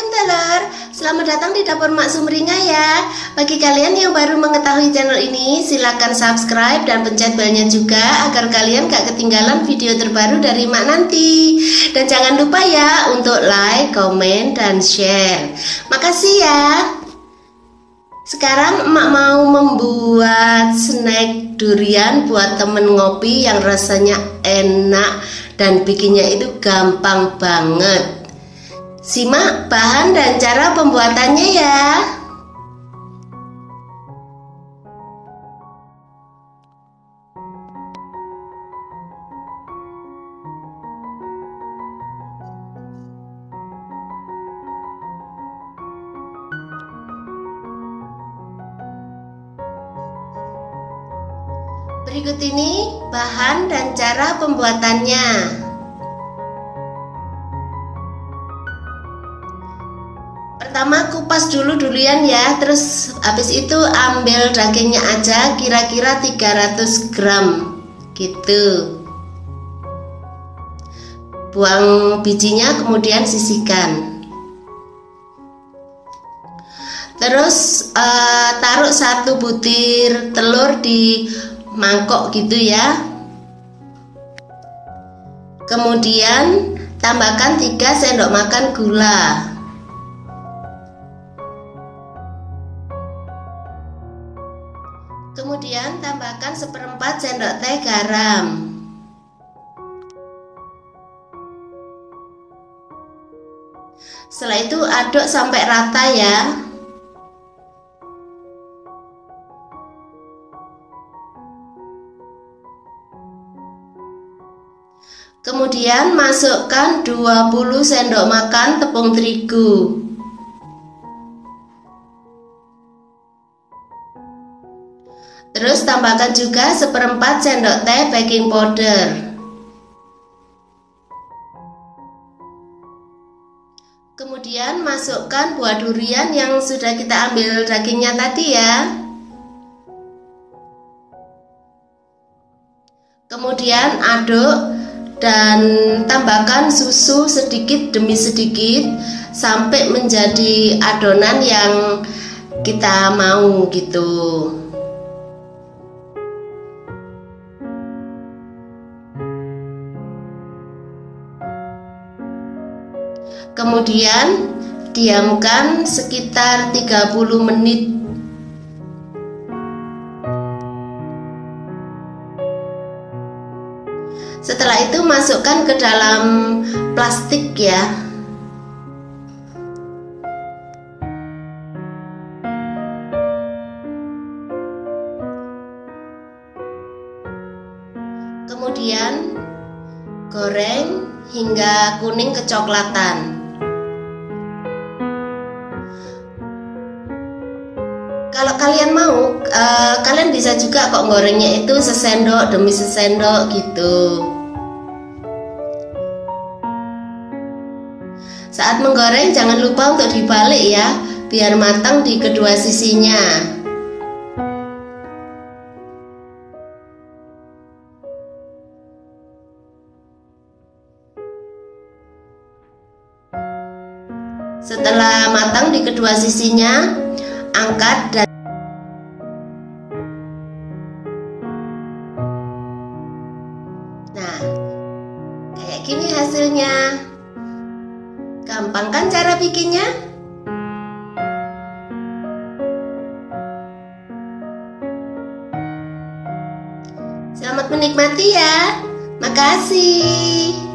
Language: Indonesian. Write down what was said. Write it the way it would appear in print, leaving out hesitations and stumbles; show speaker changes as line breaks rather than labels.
Assalamualaikum telur, selamat datang di dapur Mak Sumringah ya. Bagi kalian yang baru mengetahui channel ini, silakan subscribe dan pencet belnya juga agar kalian gak ketinggalan video terbaru dari Mak nanti. Dan jangan lupa ya untuk like, komen, dan share. Makasih ya. Sekarang Mak mau membuat snack durian buat temen ngopi yang rasanya enak dan bikinnya itu gampang banget. Simak bahan dan cara pembuatannya ya. Berikut ini bahan dan cara pembuatannya. Pertama kupas dulu durian ya, terus habis itu ambil dagingnya aja, kira-kira 300 gram gitu. Buang bijinya kemudian sisihkan. Terus taruh 1 butir telur di mangkok gitu ya. Kemudian tambahkan 3 sendok makan gula. Kemudian tambahkan 1/4 sendok teh garam. Setelah itu aduk sampai rata ya. Kemudian masukkan 20 sendok makan tepung terigu. Terus tambahkan juga 1/4 sendok teh baking powder. Kemudian masukkan buah durian yang sudah kita ambil dagingnya tadi ya. Kemudian aduk dan tambahkan susu sedikit demi sedikit sampai menjadi adonan yang kita mau gitu. Kemudian diamkan sekitar 30 menit. Setelah itu masukkan ke dalam plastik ya. Kemudian goreng hingga kuning kecoklatan. Kalau kalian mau, kalian bisa juga kok gorengnya itu sesendok demi sesendok gitu. Saat menggoreng jangan lupa untuk dibalik ya, biar matang di kedua sisinya. Setelah matang di kedua sisinya, angkat dan nah, kayak gini hasilnya. Gampang kan cara bikinnya? Selamat menikmati ya. Makasih.